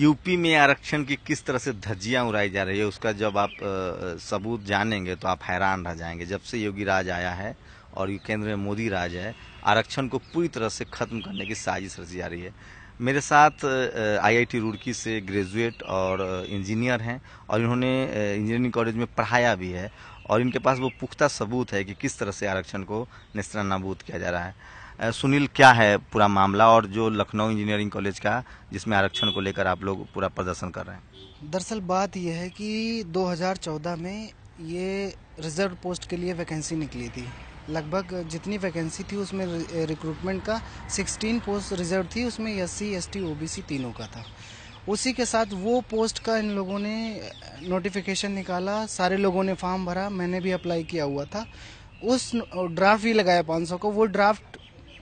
UP में आरक्षण की किस तरह से धज्जियां उड़ाई जा रही है, उसका जब आप सबूत जानेंगे तो आप हैरान रह जाएंगे। जब से योगी राज आया है और ये केंद्र में मोदी राज है, आरक्षण को पूरी तरह से खत्म करने की साजिश रची जा रही है। मेरे साथ आईआईटी रुड़की से ग्रेजुएट और इंजीनियर हैं और इन्होंने इंजीनियरिंग कॉलेज में पढ़ाया भी है और इनके पास वो पुख्ता सबूत है कि किस तरह से आरक्षण को नेस्तनाबूद किया जा रहा है। सुनील, क्या है पूरा मामला और जो लखनऊ इंजीनियरिंग कॉलेज का जिसमें आरक्षण को लेकर आप लोग पूरा प्रदर्शन कर रहे हैं? दरअसल बात यह है कि 2014 में ये रिजर्व पोस्ट के लिए वैकेंसी निकली थी। लगभग जितनी वैकेंसी थी उसमें रिक्रूटमेंट का 16 पोस्ट रिजर्व थी, उसमें एससी एसटी ओबीसी तीनों का था। उसी के साथ वो पोस्ट का इन लोगों ने नोटिफिकेशन निकाला, सारे लोगों ने फॉर्म भरा, मैंने भी अप्लाई किया हुआ था। उस ड्राफ्ट भी लगाया 500 को, वो ड्राफ्ट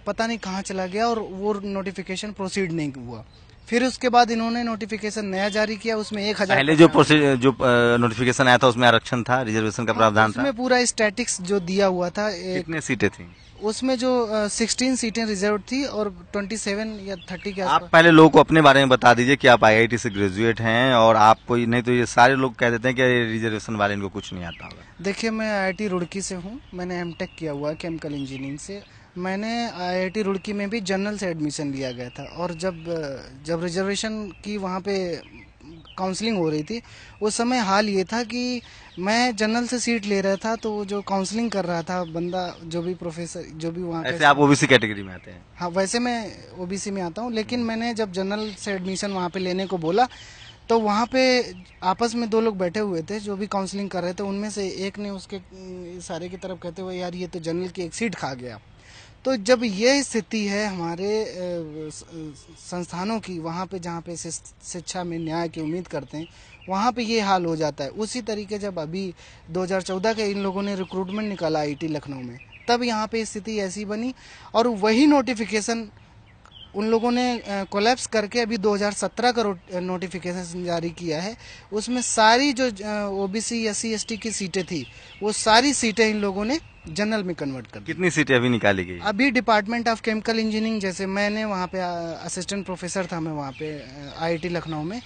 पता नहीं कहाँ चला गया और वो नोटिफिकेशन प्रोसीड नहीं हुआ। फिर उसके बाद इन्होंने नोटिफिकेशन नया जारी किया, उसमें 1000 पहले जो नोटिफिकेशन आया था उसमें आरक्षण था, रिजर्वेशन का प्रावधान था, उसमें पूरा स्टैटिक्स जो दिया हुआ था। कितने सीटें थी उसमें? जो 16 सीटें रिजर्व थी और 27 या 30 के आसपास। आप पहले लोगों को अपने बारे में बता दीजिए कि आप आईआईटी से ग्रेजुएट हैं और आपको नहीं तो ये सारे लोग कह देते हैं कि रिजर्वेशन वाले इनको कुछ नहीं आता होगा। देखिए, मैं आईआईटी रुड़की से हूँ, मैंने एमटेक किया हुआ है केमिकल इंजीनियरिंग से। मैंने आईआईटी रुड़की में भी जनरल से एडमिशन लिया गया था और जब रिजर्वेशन की वहाँ पे काउंसलिंग हो रही थी, उस समय हाल ये था कि मैं जनरल से सीट ले रहा था, तो जो काउंसलिंग कर रहा था बंदा, जो भी प्रोफेसर, जो भी वहाँ ऐसे आप ओबीसी कैटेगरी में आते हैं? हाँ, वैसे मैं ओबीसी में आता हूँ, लेकिन मैंने जब जनरल से एडमिशन वहाँ पे लेने को बोला तो वहाँ पे आपस में 2 लोग बैठे हुए थे जो भी काउंसलिंग कर रहे थे। उनमें से एक ने उसके सारे की तरफ कहते हुए, यार ये तो जनरल की एक सीट खा गया। तो जब ये स्थिति है हमारे संस्थानों की, वहाँ पे जहाँ पे शिक्षा में न्याय की उम्मीद करते हैं, वहाँ पे ये हाल हो जाता है। उसी तरीके जब अभी 2014 के इन लोगों ने रिक्रूटमेंट निकाला आईटी लखनऊ में, तब यहाँ पे स्थिति ऐसी बनी और वही नोटिफिकेशन उन लोगों ने कोलैप्स करके अभी 2017 का नोटिफिकेशन जारी किया है। उसमें सारी जो ओबीसी एससी एसटी की सीटें थी, वो सारी सीटें इन लोगों ने जनरल में कन्वर्ट कर दी। कितनी सीटें अभी निकाली गई? अभी डिपार्टमेंट ऑफ केमिकल इंजीनियरिंग, जैसे मैंने वहाँ पे असिस्टेंट प्रोफेसर था, मैं वहाँ पे आईआईटी लखनऊ में,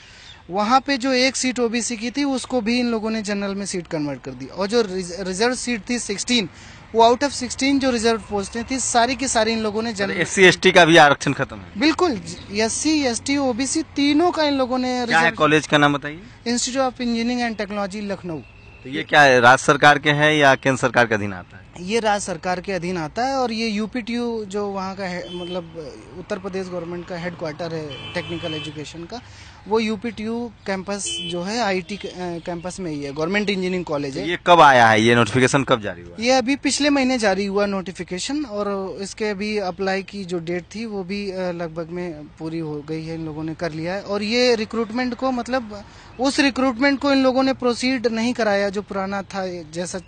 वहाँ पे जो एक सीट ओबीसी की थी उसको भी इन लोगों ने जनरल में सीट कन्वर्ट कर दी। और जो रिजर्व सीट थी 16, वो आउट ऑफ 16 जो रिजर्व पोस्टें थी सारी की सारी इन लोगों ने जनरल। एससी एसटी का भी आरक्षण खत्म है? बिल्कुल, एससी एसटी ओबीसी तीनों का इन लोगों ने। क्या है कॉलेज का नाम बताइए? Institute of engineering and technology Lucknow. तो ये क्या है, राज्य सरकार के है या केंद्र सरकार के अधीन आता है? ये राज्य सरकार के अधीन आता है और ये यूपीटीयू जो वहाँ का है, मतलब उत्तर प्रदेश गवर्नमेंट का हेडक्वार्टर है टेक्निकल एजुकेशन का, वो यूपीटीयू कैंपस जो है आईटी कैंपस में ही है, गवर्नमेंट इंजीनियरिंग कॉलेज है। ये कब आया है, ये नोटिफिकेशन कब जारी हुआ? ये अभी पिछले महीने जारी हुआ नोटिफिकेशन और इसके अभी अप्लाई की जो डेट थी वो भी लगभग में पूरी हो गई है, इन लोगों ने कर लिया है। और ये रिक्रूटमेंट को, मतलब उस रिक्रूटमेंट को इन लोगों ने प्रोसीड नहीं कराया जो पुराना था, जैसा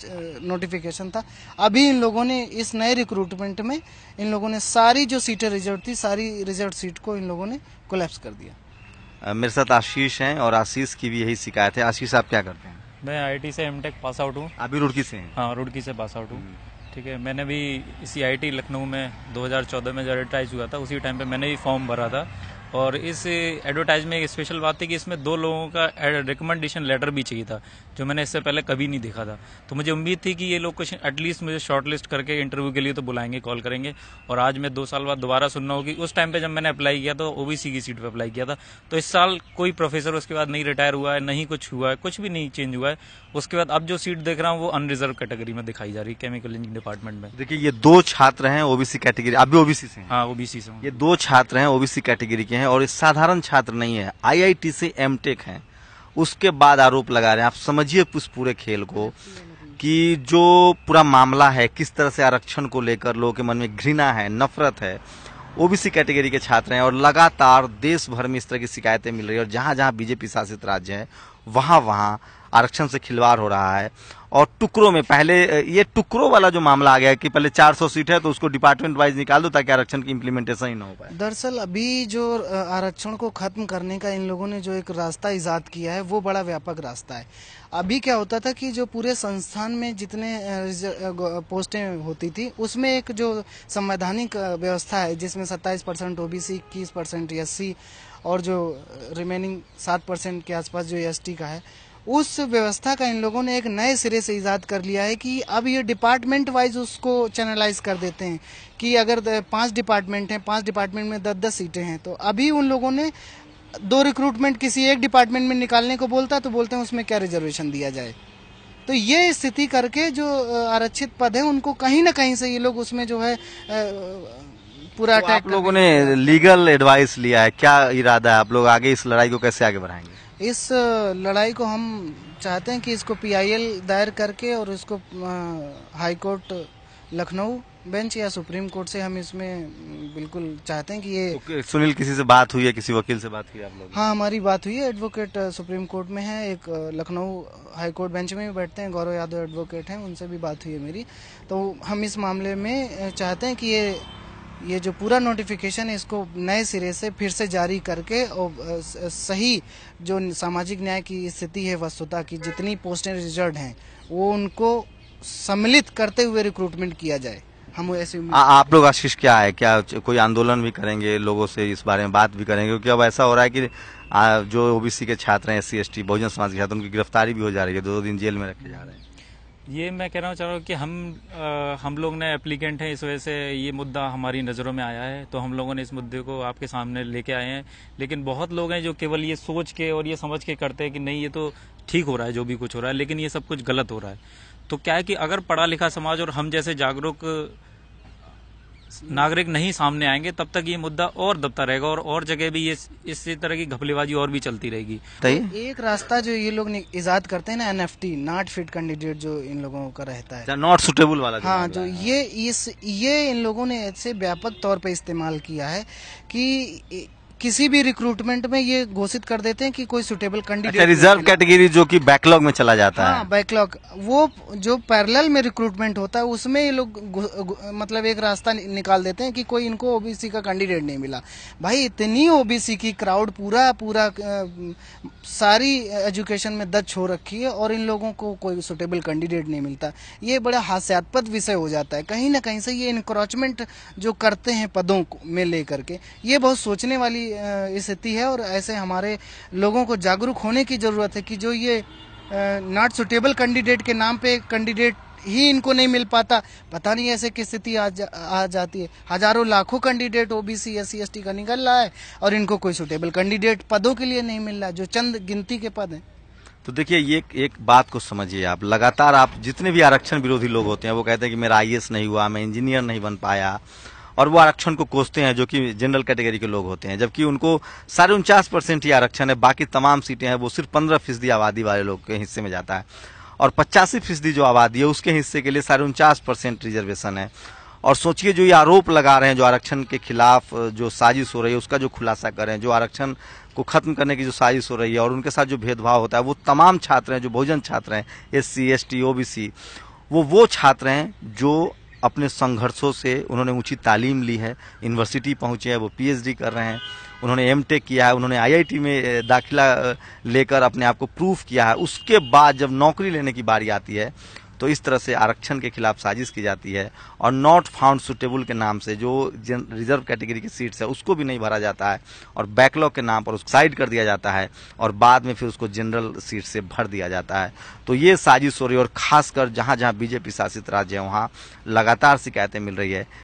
नोटिफिकेशन था। अभी इन लोगों ने इस नए रिक्रूटमेंट में इन लोगों ने सारी जो सीटें रिजर्व थी, सारी रिजर्व सीट को इन लोगों ने कोलैप्स कर दिया। मेरे साथ आशीष हैं और आशीष की भी यही शिकायत है। आशीष, आप क्या करते हैं? मैं आईआईटी से एमटेक पास आउट हूँ। आप भी रुड़की से हैं? हाँ, रुड़की से पास आउट हूँ। ठीक है, मैंने भी इसी आईआईटी लखनऊ में 2014 में जो एडवर्टाइज हुआ था, उसी टाइम पे मैंने भी फॉर्म भरा था। और इस एडवर्टाइज में एक स्पेशल बात थी कि इसमें 2 लोगों का रिकमेंडेशन लेटर भी चाहिए था, जो मैंने इससे पहले कभी नहीं देखा था। तो मुझे उम्मीद थी कि ये लोग कुछ एटलीस्ट मुझे शॉर्टलिस्ट करके इंटरव्यू के लिए तो बुलाएंगे, कॉल करेंगे। और आज मैं 2 साल बाद दोबारा सुनना होगी। उस टाइम पे जब मैंने अप्लाई किया तो ओबीसी की सीट पे अप्लाई किया था। तो इस साल कोई प्रोफेसर उसके बाद नहीं रिटायर हुआ है, नहीं कुछ हुआ है, कुछ भी नहीं चेंज हुआ है। उसके बाद अब जो सीट देख रहा हूँ वो अनरिजर्व कैटेगरी में दिखाई जा रही है, केमिकल इंजीनियरिंग डिपार्टमेंट में। देखिए, ये 2 छात्र हैं ओबीसी कैटेगरी। आप भी ओबीसी से हैं? हाँ, ओबीसी से हूँ। ये 2 छात्र हैं ओबीसी कैटेगरी के हैं और ये साधारण छात्र नहीं है, आईआईटी से एमटेक हैं। उसके बाद आरोप लगा रहे हैं। आप समझिए उस पूरे खेल को कि जो पूरा मामला है, किस तरह से आरक्षण को लेकर लोगों के मन में घृणा है, नफरत है। ओबीसी कैटेगरी के छात्र हैं और लगातार देश भर में इस तरह की शिकायतें मिल रही है और जहां जहां बीजेपी शासित राज्य है वहां आरक्षण से खिलवाड़ हो रहा है और टुकड़ों में पहले ये टुकड़ों वाला जो मामला आ गया है कि पहले 400 सीट है तो उसको डिपार्टमेंट वाइज निकाल दो ताकि आरक्षण की इम्प्लीमेंटेशन ही ना हो पाए। दरअसल अभी जो आरक्षण को खत्म करने का इन लोगों ने जो एक रास्ता इजाद किया है वो बड़ा व्यापक रास्ता है। अभी क्या होता था कि जो पूरे संस्थान में जितने पोस्टें होती थी उसमें एक जो संवैधानिक व्यवस्था है जिसमें 27% ओबीसी, 21% एससी और जो रिमेनिंग 7% के आसपास जो एसटी का है, उस व्यवस्था का इन लोगों ने एक नए सिरे से इजाद कर लिया है कि अब ये डिपार्टमेंट वाइज उसको चैनलाइज कर देते हैं कि अगर 5 डिपार्टमेंट हैं, 5 डिपार्टमेंट में 10-10 सीटें हैं तो अभी उन लोगों ने 2 रिक्रूटमेंट किसी एक डिपार्टमेंट में निकालने को बोलता तो बोलते हैं उसमें क्या रिजर्वेशन दिया जाए। तो ये स्थिति करके जो आरक्षित पद है उनको कहीं ना कहीं से ये लोग उसमें जो है पूरा तो अटैक आप लोगों ने लीगल एडवाइस लिया है, क्या इरादा है आप लोग आगे इस लड़ाई को कैसे आगे बढ़ाएंगे? इस लड़ाई को हम चाहते हैं कि इसको पीआईएल दायर करके और इसको हाई कोर्ट लखनऊ बेंच या सुप्रीम कोर्ट से हम इसमें बिल्कुल चाहते हैं कि ये तो सुनील, किसी से बात हुई है, किसी वकील से बात हुई है आप लोग? हाँ, हमारी बात हुई है। एडवोकेट सुप्रीम कोर्ट में है, एक लखनऊ हाई कोर्ट बेंच में भी बैठते हैं, गौरव यादव एडवोकेट हैं, उनसे भी बात हुई है मेरी। तो हम इस मामले में चाहते हैं कि ये जो पूरा नोटिफिकेशन है इसको नए सिरे से फिर से जारी करके और सही जो सामाजिक न्याय की स्थिति है वस्तुता की, जितनी पोस्टें रिजर्व हैं वो उनको सम्मिलित करते हुए रिक्रूटमेंट किया जाए। हम ऐसे आप लोग आशीष क्या है, क्या कोई आंदोलन भी करेंगे, लोगों से इस बारे में बात भी करेंगे? क्योंकि अब ऐसा हो रहा है कि जो ओबीसी के छात्र हैं, SC ST बहुजन समाज के छात्र, उनकी गिरफ्तारी भी हो जा रही है, 2 दिन जेल में रखे जा रहे हैं। ये मैं कहना चाह रहा हूँ कि हम लोग ने एप्लीकेंट हैं, इस वजह से ये मुद्दा हमारी नज़रों में आया है, तो हम लोगों ने इस मुद्दे को आपके सामने लेके आए हैं। लेकिन बहुत लोग हैं जो केवल ये सोच के और ये समझ के करते हैं कि नहीं ये तो ठीक हो रहा है जो भी कुछ हो रहा है, लेकिन ये सब कुछ गलत हो रहा है। तो क्या है कि अगर पढ़ा लिखा समाज और हम जैसे जागरूक नागरिक नहीं सामने आएंगे तब तक ये मुद्दा और दबता रहेगा और जगह भी ये इसी तरह की घपलेबाजी और भी चलती रहेगी। तो एक रास्ता जो ये लोग इजाद करते हैं ना, NFT नॉट फिट कैंडिडेट, जो इन लोगों का रहता है, नॉट सुटेबल वाला, हाँ, जो ये इन लोगों ने ऐसे व्यापक तौर पे इस्तेमाल किया है कि किसी भी रिक्रूटमेंट में ये घोषित कर देते हैं कि कोई सुटेबल कैंडिडेट, रिजर्व कैटेगरी जो कि बैकलॉग में चला जाता है। बैकलॉग, वो जो पैरेलल में रिक्रूटमेंट होता है उसमें ये लोग मतलब एक रास्ता निकाल देते हैं कि कोई इनको ओबीसी का कैंडिडेट नहीं मिला। भाई, इतनी ओबीसी की क्राउड पूरा सारी एजुकेशन में दच हो रखी है और इन लोगों को कोई सुटेबल कैंडिडेट नहीं मिलता। ये बड़ा हास्यास्पद विषय हो जाता है। कहीं ना कहीं से ये इनक्रोचमेंट जो करते हैं पदों में लेकर के, ये बहुत सोचने वाली स्थिति है और ऐसे हमारे लोगों को जागरूक होने की जरूरत है कि जो ये नॉट सुटेबल कैंडिडेट के नाम पे कैंडिडेट ही इनको नहीं मिल पाता, पता नहीं ऐसे की स्थिति आ जाती है। हजारों लाखों कैंडिडेट ओबीसी SC ST का निकल रहा है और इनको कोई सुटेबल कैंडिडेट पदों के लिए नहीं मिल रहा, जो चंद गिनती के पद हैं। तो देखिए, ये एक बात को समझिए आप, लगातार आप जितने भी आरक्षण विरोधी लोग होते हैं वो कहते हैं कि मेरा IAS नहीं हुआ, मैं इंजीनियर नहीं बन पाया, और वो आरक्षण को कोसते हैं जो कि जनरल कैटेगरी के लोग होते हैं, जबकि उनको 49.5% ही आरक्षण है, बाकी तमाम सीटें हैं वो सिर्फ 15% आबादी वाले लोग के हिस्से में जाता है और 85% जो आबादी है उसके हिस्से के लिए 49% रिजर्वेशन है। और सोचिए, जो ये आरोप लगा रहे हैं, जो आरक्षण के खिलाफ जो साजिश हो रही है उसका जो खुलासा कर रहे हैं, जो आरक्षण को खत्म करने की जो साजिश हो रही है और उनके साथ जो भेदभाव होता है, वो तमाम छात्र हैं जो बहुजन छात्र हैं, SC ST OBC, वो छात्र हैं जो अपने संघर्षों से उन्होंने ऊंची तालीम ली है, यूनिवर्सिटी पहुंचे हैं, वो PhD कर रहे हैं, उन्होंने M.Tech किया है, उन्होंने IIT में दाखिला लेकर अपने आप को प्रूफ किया है। उसके बाद जब नौकरी लेने की बारी आती है तो इस तरह से आरक्षण के खिलाफ साजिश की जाती है और नॉट फाउंड सुटेबल के नाम से जो रिजर्व कैटेगरी की सीट्स है उसको भी नहीं भरा जाता है और बैकलॉग के नाम पर उसको साइड कर दिया जाता है और बाद में फिर उसको जनरल सीट से भर दिया जाता है। तो ये साजिश हो रही है और खासकर जहां जहां बीजेपी शासित राज्य है वहां लगातार शिकायतें मिल रही है